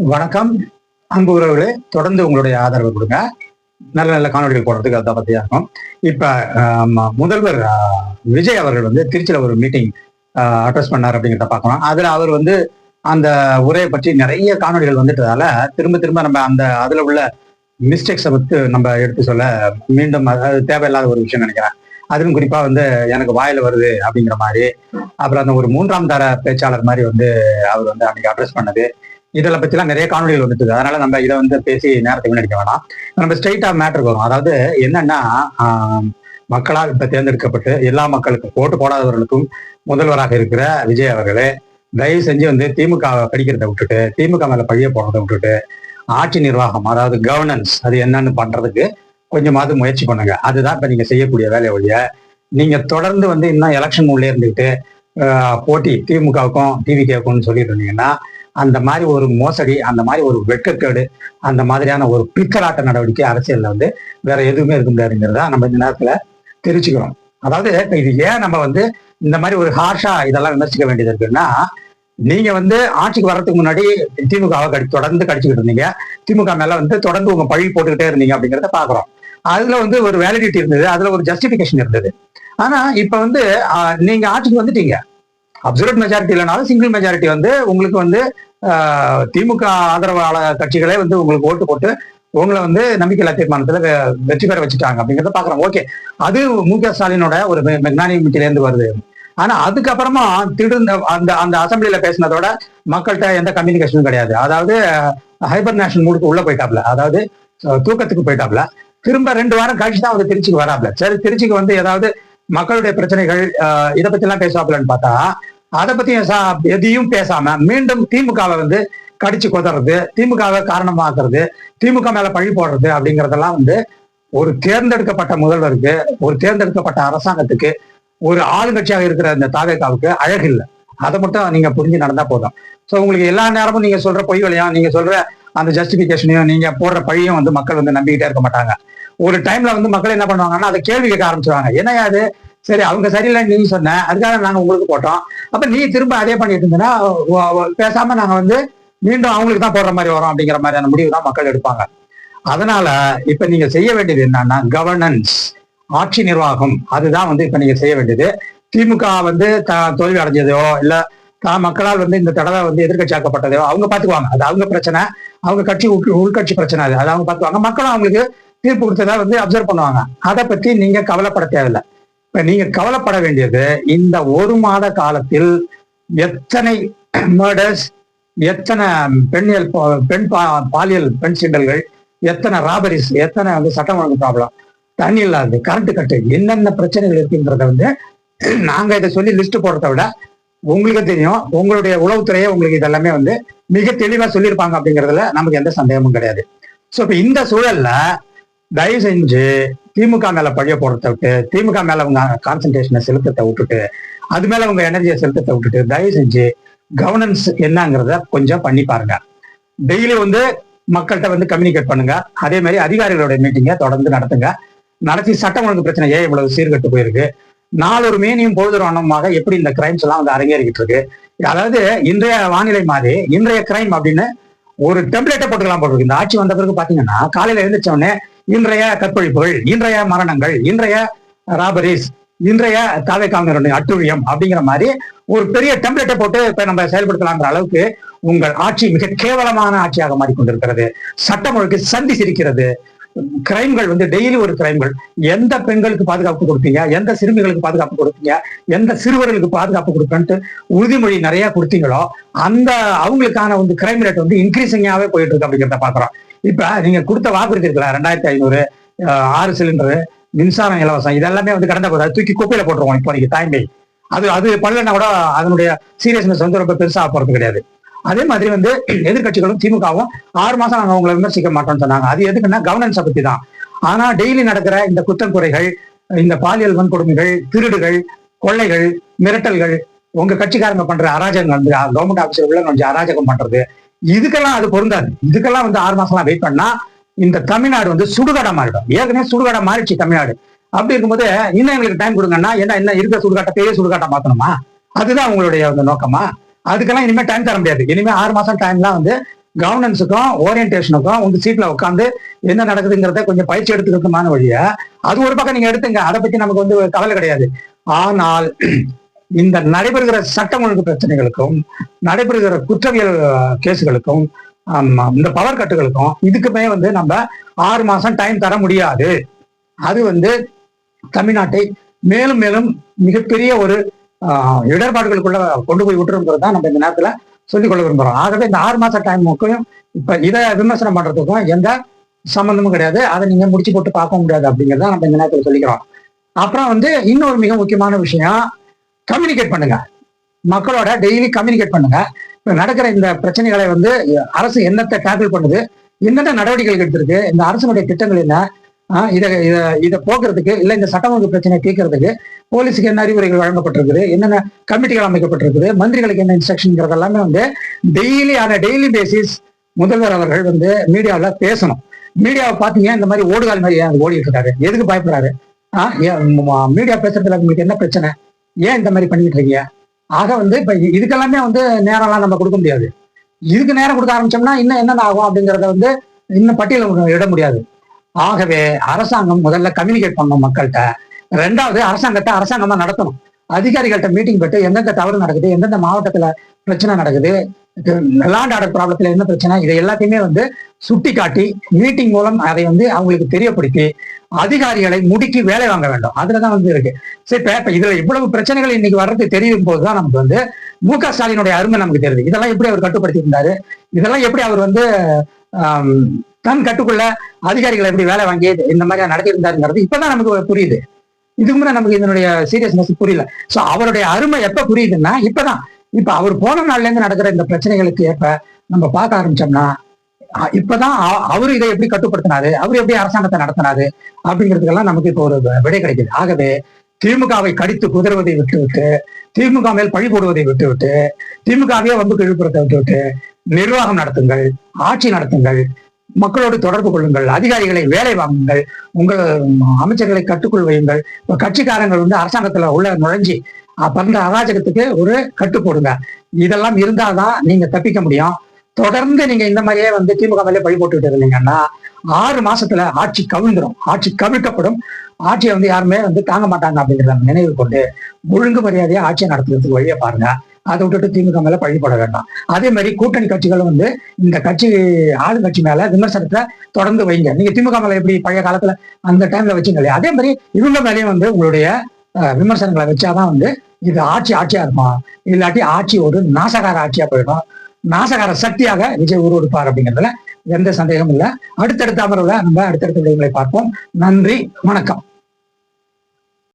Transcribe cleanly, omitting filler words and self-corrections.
வணக்கம் அன்பு உறவுகளே, தொடர்ந்து உங்களுடைய ஆதரவு கொடுங்க. நல்ல நல்ல காணொலிகள் போடுறதுக்கு அதை பத்தியா இருக்கும். இப்ப முதல்வர் விஜய் அவர்கள் வந்து திருச்சியில ஒரு மீட்டிங் அட்ரஸ் பண்ணார் அப்படிங்கிறத பார்க்கலாம். அதுல அவர் வந்து அந்த உரையை பற்றி நிறைய காணொலிகள் வந்துட்டதால திரும்ப திரும்ப நம்ம அந்த அதுல உள்ள மிஸ்டேக்ஸை பற்றி நம்ம எடுத்து சொல்ல மீண்டும் அது தேவையில்லாத ஒரு விஷயம் நினைக்கிறேன். அதுவும் குறிப்பா வந்து எனக்கு வாயில வருது அப்படிங்கிற மாதிரி, அப்புறம் அந்த ஒரு மூன்றாம் தர பேச்சாளர் மாதிரி வந்து அவர் வந்து அன்னைக்கு அட்ரஸ் பண்ணது, இதெல்லாம் பத்திலாம் நிறைய காணொலிகள் வந்துட்டு. அதனால நம்ம இதை வந்து பேசி நேரத்தை வீணடிக்க வேணாம். நம்ம ஸ்ட்ரெயிட்டா மேட்டருக்கு வரும். அதாவது என்னன்னா, மக்களால் இப்ப தேர்ந்தெடுக்கப்பட்டு எல்லா மக்களுக்கும் ஓட்டு போடாதவர்களுக்கும் முதல்வராக இருக்கிற விஜய் அவர்களே, தயவு செஞ்சு வந்து திமுக படிக்கிறத விட்டுட்டு, திமுக மேல பழிய போடுறதை விட்டுட்டு, ஆட்சி நிர்வாகம் அதாவது கவர்னன்ஸ் அது என்னன்னு பண்றதுக்கு கொஞ்சமாவது முயற்சி பண்ணுங்க. அதுதான் இப்ப நீங்க செய்யக்கூடிய வேலையை ஒழிய, நீங்க தொடர்ந்து வந்து இன்னும் எலெக்ஷன் உள்ளே இருந்துக்கிட்டு போட்டி திமுகவுக்கும் டிவிகேவுக்கும் சொல்லிட்டு இருந்தீங்கன்னா, அந்த மாதிரி ஒரு மோசடி, அந்த மாதிரி ஒரு வெட்கக்கேடு, அந்த மாதிரியான ஒரு பித்தலாட்ட நடவடிக்கை அரசியல்ல வந்து வேற எதுவுமே இருக்க முடியாதுங்கிறதா நம்ம இந்த நேரத்துல தெரிஞ்சுக்கிறோம். அதாவது இது ஏன் நம்ம வந்து இந்த மாதிரி ஒரு ஹார்ஷா இதெல்லாம் விமர்சிக்க வேண்டியது இருக்குன்னா, நீங்க வந்து ஆட்சிக்கு வர்றதுக்கு முன்னாடி திமுகவை தொடர்ந்து கடிச்சுக்கிட்டு இருந்தீங்க. திமுக மேல வந்து தொடர்ந்து உங்க பழி போட்டுக்கிட்டே இருந்தீங்க அப்படிங்கிறத பாக்குறோம். அதுல வந்து ஒரு வேலிடிட்டி இருந்தது, அதுல ஒரு ஜஸ்டிபிகேஷன் இருந்தது. ஆனா இப்ப வந்து நீங்க ஆட்சிக்கு வந்துட்டீங்க. அப்சல்யூட் மெஜாரிட்டி இல்லைனாலும் சிங்கிள் மெஜாரிட்டி வந்து உங்களுக்கு வந்து திமுக ஆதரவாளர் கட்சிகளே வந்து உங்களுக்கு ஓட்டு போட்டு உங்களை வந்து நம்பிக்கையில்லா தீர்மானத்துல வெற்றி பெற வச்சுட்டாங்க அப்படிங்கிறத பாக்குறோம். ஓகே, அது மு.க. ஸ்டாலினோட ஒரு மெக்னானிமிட்டில இருந்து வருது. ஆனா அதுக்கப்புறமா திடீர்னு அந்த அந்த அசம்பிளியில பேசினதோட மக்கள்கிட்ட எந்த கம்யூனிகேஷனும் கிடையாது. அதாவது ஹைபர் நேஷனல் மூடுக்கு உள்ள போயிட்டாப்ல, அதாவது தூக்கத்துக்கு போயிட்டாப்ல. திரும்ப 2 வாரம் கழிச்சு தான் வந்து திருச்சிக்கு வராப்ல. சரி, திருச்சிக்கு வந்து ஏதாவது மக்களுடைய பிரச்சனைகள் இதை பத்தி எல்லாம் பேசுவாப்லன்னு பார்த்தா, அதை பத்தி எதையும் பேசாம மீண்டும் திமுகவை வந்து கடிச்சு கொதறது, திமுகவை காரணமாக்குறது, திமுக மேல பழி போடுறது அப்படிங்கறதெல்லாம் வந்து ஒரு தேர்ந்தெடுக்கப்பட்ட முதல்வருக்கு, ஒரு தேர்ந்தெடுக்கப்பட்ட அரசாங்கத்துக்கு, ஒரு ஆளுங்கட்சியாக இருக்கிற இந்த தாவேகாவுக்கு அழகு இல்லை. அதை மட்டும் நீங்க புரிஞ்சு நடந்தா போதும். ஸோ உங்களுக்கு எல்லா நேரமும் நீங்க சொல்ற பொய் வழியும், நீங்க சொல்ற அந்த ஜஸ்டிபிகேஷனையும், நீங்க போடுற பழியும் வந்து மக்கள் வந்து நம்பிக்கிட்டே இருக்க மாட்டாங்க. ஒரு டைம்ல வந்து மக்கள் என்ன பண்ணுவாங்கன்னா, அதை கேள்வி கேட்க ஆரம்பிச்சுவாங்க. என்னையா அது, சரி அவங்க சரியில்லைன்னு நீ சொன்ன, அதுக்காக நாங்க உங்களுக்கு போட்டோம், அப்ப நீ திரும்ப அதே பண்ணிட்டு இருந்தீங்கன்னா பேசாம நாங்க வந்து மீண்டும் அவங்களுக்கு தான் போடுற மாதிரி வரும் அப்படிங்கிற மாதிரியான முடிவு தான் மக்கள் எடுப்பாங்க. அதனால இப்ப நீங்க செய்ய வேண்டியது என்னன்னா, கவர்னன்ஸ், ஆட்சி நிர்வாகம், அதுதான் வந்து இப்ப நீங்க செய்ய வேண்டியது. திமுக வந்து தோல்வி அடைஞ்சதோ இல்ல மக்களால் வந்து இந்த தடவை வந்து எதிர்கட்சியாக்கப்பட்டதோ அவங்க பாத்துக்குவாங்க. அது அவங்க பிரச்சனை, அவங்க கட்சி உள்கட்சி பிரச்சனை, அது அவங்க பாத்துக்குவாங்க. மக்களும் அவங்களுக்கு தீர்ப்பு கொடுத்ததா வந்து அப்சர்வ் பண்ணுவாங்க. அதை பத்தி நீங்க கவலைப்பட தேவையில்லை. இப்ப நீங்க கவலைப்பட வேண்டியது, இந்த 1 மாத காலத்தில் எத்தனை மர்டர்ஸ், எத்தனை பெண் பாலியல் பெண் சீண்டல்கள், எத்தனை ராபரிஸ், எத்தனை வந்து சட்டம் ஒழுங்கு ப்ராப்ளம், தண்ணி இல்லாது, கரண்ட் கட்டு, என்னென்ன பிரச்சனைகள் இருக்குன்றத வந்து நாங்க இதை சொல்லி லிஸ்ட் போடுறத விட உங்களுக்கு தெரியும். உங்களுடைய உளவுத்துறையே உங்களுக்கு இதெல்லாமே வந்து மிக தெளிவா சொல்லியிருப்பாங்க அப்படிங்கிறதுல நமக்கு எந்த சந்தேகமும் கிடையாது. ஸோ இப்ப இந்த சூழல்ல தயவு செஞ்சு திமுக மேல பழிய போடுறத விட்டு, திமுக மேல உங்க கான்சன்ட்ரேஷனை செலுத்தத்தை விட்டுட்டு, அது மேல உங்க எனர்ஜியை செலுத்தத்தை விட்டுட்டு, தயவு செஞ்சு கவர்னன்ஸ் என்னங்கிறத கொஞ்சம் பண்ணி பாருங்க. டெய்லி வந்து மக்கள்கிட்ட வந்து கம்யூனிகேட் பண்ணுங்க. அதே மாதிரி அதிகாரிகளுடைய மீட்டிங்கை தொடர்ந்து நடத்துங்க. நடத்தி சட்டம் ஒழுங்கு பிரச்சனை ஏன் இவ்வளவு சீர்கட்டு போயிருக்கு, நாளொரு மேனியும் பொழுதுரானமாக எப்படி இந்த கிரைம்ஸ் எல்லாம் வந்து அரங்கேறிக்கிட்டு இருக்கு. அதாவது இன்றைய வானிலை மாதிரி இன்றைய கிரைம் அப்படின்னு ஒரு டெம்ப்ளேட்டை போட்டுக்கலாம் போட்டிருக்கு. இந்த ஆட்சி வந்த பிறகு பாத்தீங்கன்னா, காலையில எழுந்திரிச்ச உடனே இன்றைய கற்பழிப்புகள், இன்றைய மரணங்கள், இன்றைய ராபரிஸ், இன்றைய தாவேகாவினருடைய அட்டுழியம் அப்படிங்கிற மாதிரி ஒரு பெரிய டெம்ப்ளேட்டை போட்டு இப்ப நம்ம செயல்படுத்தலாங்கிற அளவுக்கு உங்கள் ஆட்சி மிக கேவலமான ஆட்சியாக மாறிக்கொண்டிருக்கிறது. சட்டம் ஒழுங்கு சந்தி சிரிக்கிறது. கிரைம்கள் வந்து டெய்லி ஒரு கிரைம்கள். எந்த பெண்களுக்கு பாதுகாப்பு கொடுத்தீங்க, எந்த சிறுமிகளுக்கு பாதுகாப்பு கொடுத்தீங்க, எந்த சிறுவர்களுக்கு பாதுகாப்பு கொடுக்கன்ட்டு உறுதிமொழி நிறைய கொடுத்தீங்களோ அந்த அவங்களுக்கான வந்து கிரைம் ரேட் வந்து இன்க்ரீசிங்காவே போயிட்டு இருக்கு அப்படிங்கிறத பாக்குறோம். இப்ப நீங்க கொடுத்த வாக்குறுதி இருக்குல்ல, 2500, 6 சிலிண்டரு, மின்சாரம் இலவசம், இதெல்லாமே வந்து கடந்த போது தூக்கி குப்பையில போட்டுருவோம். இப்போதைக்கு தாய்மை அது பண்ணலன்னா கூட அதனுடைய சீரியஸ்னஸ் வந்து ரொம்ப பெருசா போறது கிடையாது. அதே மாதிரி வந்து எதிர்கட்சிகளும் திமுகவும் 6 மாசம் நாங்க உங்களை விமர்சிக்க மாட்டோம்னு சொன்னாங்க. அது எதுக்குன்னா கவர்னன்ஸை பத்தி தான். ஆனா டெய்லி நடக்கிற இந்த குற்றம் குறைகள், இந்த பாலியல் வன்கொடுமைகள், திருடுகள், கொள்ளைகள், மிரட்டல்கள், உங்க கட்சிக்காரங்க பண்ற அராஜகம், வந்து கவர்மெண்ட் ஆபீசர் உள்ள கொஞ்சம் அராஜகம் பண்றது, இதுக்கெல்லாம் அது பொருந்தாது. இதுக்கெல்லாம் வந்து 6 மாசம்லாம் வெயிட் பண்ணா இந்த தமிழ்நாடு வந்து சுடுகாடா மாறிடும். ஏற்கனவே சுடுகாடா மாறிடுச்சு தமிழ்நாடு. அப்படி இருக்கும்போது இன்னும் எங்களுக்கு டைம் கொடுங்கன்னா, என்ன இருக்கிற சுடுகாட்டை பெரிய சுடுகாட்டா மாத்தணுமா? அதுதான் உங்களுடைய நோக்கமா? அதுக்கெல்லாம் இனிமே டைம் தர முடியாது. இனிமே 6 மாசம் டைம்லாம் வந்து கவர்னன்ஸுக்கும் ஓரியன்டேஷனுக்கும் உங்க சீட்ல உட்காந்து என்ன நடக்குதுங்கிறத கொஞ்சம் பயிற்சி எடுத்துக்கிறதுமான வழிய அது ஒரு பக்கம் நீங்க எடுத்துங்க, அதை பத்தி நமக்கு வந்து கவலை கிடையாது. ஆனால் இந்த நடைபெறுகிற சட்டம் ஒழுங்கு பிரச்சனைகளுக்கும் நடைபெறுகிற குற்றவியல் கேஸுகளுக்கும் இந்த பவர் கட்டுகளுக்கும் இதுக்குமே வந்து நம்ம 6 மாசம் டைம் தர முடியாது. அது வந்து தமிழ்நாட்டை மேலும் மேலும் மிகப்பெரிய ஒரு இடர்பாடுகளுக்குள்ள கொண்டு போய் விட்டுருங்கிறது தான் நம்ம இந்த நேரத்துல சொல்லிக் கொள்ள விரும்புறோம். ஆகவே இந்த 6 மாச டைம் முக்கையும் இப்ப இதை விமர்சனம் பண்றதுக்கும் எந்த சம்பந்தமும் கிடையாது. அதை நீங்க முடிச்சு போட்டு பார்க்க முடியாது அப்படிங்கிறத நம்ம இந்த நேரத்தில் சொல்லிக்கிறோம். அப்புறம் வந்து இன்னொரு மிக முக்கியமான விஷயம், கம்யூனிகேட் பண்ணுங்க, மக்களோட டெய்லி கம்யூனிகேட் பண்ணுங்க. இப்ப நடக்கிற இந்த பிரச்சனைகளை வந்து அரசு என்னத்தை டேக்கிள் பண்ணுது, என்னென்ன நடவடிக்கைகள் எடுத்திருக்கு, இந்த அரசனுடைய திட்டங்கள் என்ன, இதை போக்குறதுக்கு இல்ல இந்த சட்டம் ஒழுங்கு பிரச்சனையை தீர்க்கறதுக்கு போலீஸுக்கு என்ன அறிவுரைகள் வழங்கப்பட்டிருக்குது, என்னென்ன கமிட்டிகள் அமைக்கப்பட்டிருக்குது, மந்திரிகளுக்கு என்ன இன்ஸ்ட்ரக்ஷன் எல்லாமே வந்து டெய்லி பேசிஸ் முதல்வர் அவர்கள் வந்து மீடியாவில் பேசணும். மீடியாவை பார்த்தீங்க இந்த மாதிரி ஓடுகால் மாதிரி ஏன் ஓடிட்டு இருக்காரு, எதுக்கு பயப்படுறாரு, மீடியா பேசுறதுல உங்களுக்கு என்ன பிரச்சனை, ஏன் இந்த மாதிரி பண்ணிட்டு இருக்கீங்க? ஆக வந்து இப்ப இதுக்கெல்லாமே வந்து நேரம்லாம் நம்ம கொடுக்க முடியாது. இதுக்கு நேரம் கொடுக்க ஆரம்பிச்சோம்னா இன்னும் என்னென்ன ஆகும் அப்படிங்கிறத வந்து இன்னும் பட்டியலில் இட முடியாது. ஆகவே அரசாங்கம் முதல்ல கம்யூனிகேட் பண்ணணும் மக்கள்கிட்ட. ரெண்டாவது அரசாங்கத்தை அரசாங்கமா நடத்தணும். அதிகாரிகள்கிட்ட மீட்டிங் போட்டு எந்தெந்த தவறு நடக்குது, எந்தெந்த மாவட்டத்துல பிரச்சனை நடக்குது, லேண்ட் ஆர்டர் ப்ராப்ளத்துல என்ன பிரச்சனை, இதை எல்லாத்தையுமே வந்து சுட்டி காட்டி மீட்டிங் மூலம் அதை வந்து அவங்களுக்கு தெரியப்படுத்தி அதிகாரிகளை முடுக்கி வேலை வாங்க வேண்டும். அதுலதான் வந்து இருக்கு. சரி, இப்ப இதுல இவ்வளவு பிரச்சனைகள் இன்னைக்கு வர்றது தெரியும் போதுதான் நமக்கு வந்து மு.க. ஸ்டாலினுடைய அருமை நமக்கு தெரியுது. இதெல்லாம் எப்படி அவர் கட்டுப்படுத்தி இருந்தாரு, இதெல்லாம் எப்படி அவர் வந்து தன் கட்டுக்குள்ள அதிகாரிகளை எப்படி வேலை வாங்கி இந்த மாதிரி நடத்தி இருந்தாருங்கிறது இப்பதான் நமக்கு புரியுது. இதுக்கு முன்னாடி நமக்கு இதனுடைய சீரியஸ்னஸ் புரியல. சோ அவருடைய அருமை எப்ப புரியுதுன்னா இப்பதான். இப்ப அவர் போன நாள்ல இருந்து நடக்கிற இந்த பிரச்சனைகளுக்கு ஏற்ப நம்ம பார்க்க ஆரம்பிச்சோம்னா இப்பதான் அவரு இதை எப்படி கட்டுப்படுத்தினாரு, அவர் எப்படி அரசாங்கத்தை நடத்தினாரு அப்படிங்கிறதுக்கெல்லாம் நமக்கு இப்போ ஒரு விடை கிடைக்குது. ஆகவே திமுகவை கடித்து குதறுவதை விட்டுவிட்டு, திமுக மேல் பழி போடுவதை விட்டுவிட்டு, திமுகவே வம்புக்கு இழுப்புறதை விட்டுவிட்டு நிர்வாகம் நடத்துங்கள், ஆட்சி நடத்துங்கள், மக்களோடு தொடர்பு கொள்ளுங்கள், அதிகாரிகளை வேலை வாங்குங்கள், உங்கள் அமைச்சர்களை கட்டுக்குள் வையுங்கள். கட்சிக்காரங்கள் வந்து அரசாங்கத்துல உள்ள நுழைஞ்சி பண்ற அராஜகத்துக்கு ஒரு கட்டு போடுங்க. இதெல்லாம் இருந்தாதான் நீங்க தப்பிக்க முடியும். தொடர்ந்து நீங்க இந்த மாதிரியே வந்து திமுக மேலே பழி போட்டுக்கிட்டு இருந்தீங்கன்னா 6 மாசத்துல ஆட்சி கவிழ்ந்துடும், ஆட்சி கவிழ்க்கப்படும். ஆட்சியை வந்து யாருமே வந்து தாங்க மாட்டாங்க அப்படிங்கிறத நினைவு கொண்டு ஒழுங்கு மரியாதையா ஆட்சியை நடத்துறதுக்கு வழியை பாருங்க. அதை விட்டுட்டு திமுக மேல பழி போட வேண்டாம். அதே மாதிரி கூட்டணி கட்சிகளும் வந்து இந்த கட்சி ஆளுங்கட்சி மேல விமர்சனத்தை தொடர்ந்து வைங்க. நீங்க திமுக மேல எப்படி பழைய காலத்துல அந்த டைம்ல வச்சுங்க இல்லையா, அதே மாதிரி இவங்க மேலேயும் வந்து உங்களுடைய விமர்சனங்களை வச்சாதான் வந்து இது ஆட்சியா இருக்கும். இல்லாட்டி ஆட்சி ஒரு நாசகார ஆட்சியா போயிடும். நாசகார சக்தியாக விஜய் உருவெடுப்பார் அப்படிங்கிறதுல எந்த சந்தேகமும் இல்லை. அடுத்தடுத்த அமர்வுல நம்ம அடுத்தடுத்த விடயங்களை பார்ப்போம். நன்றி, வணக்கம்.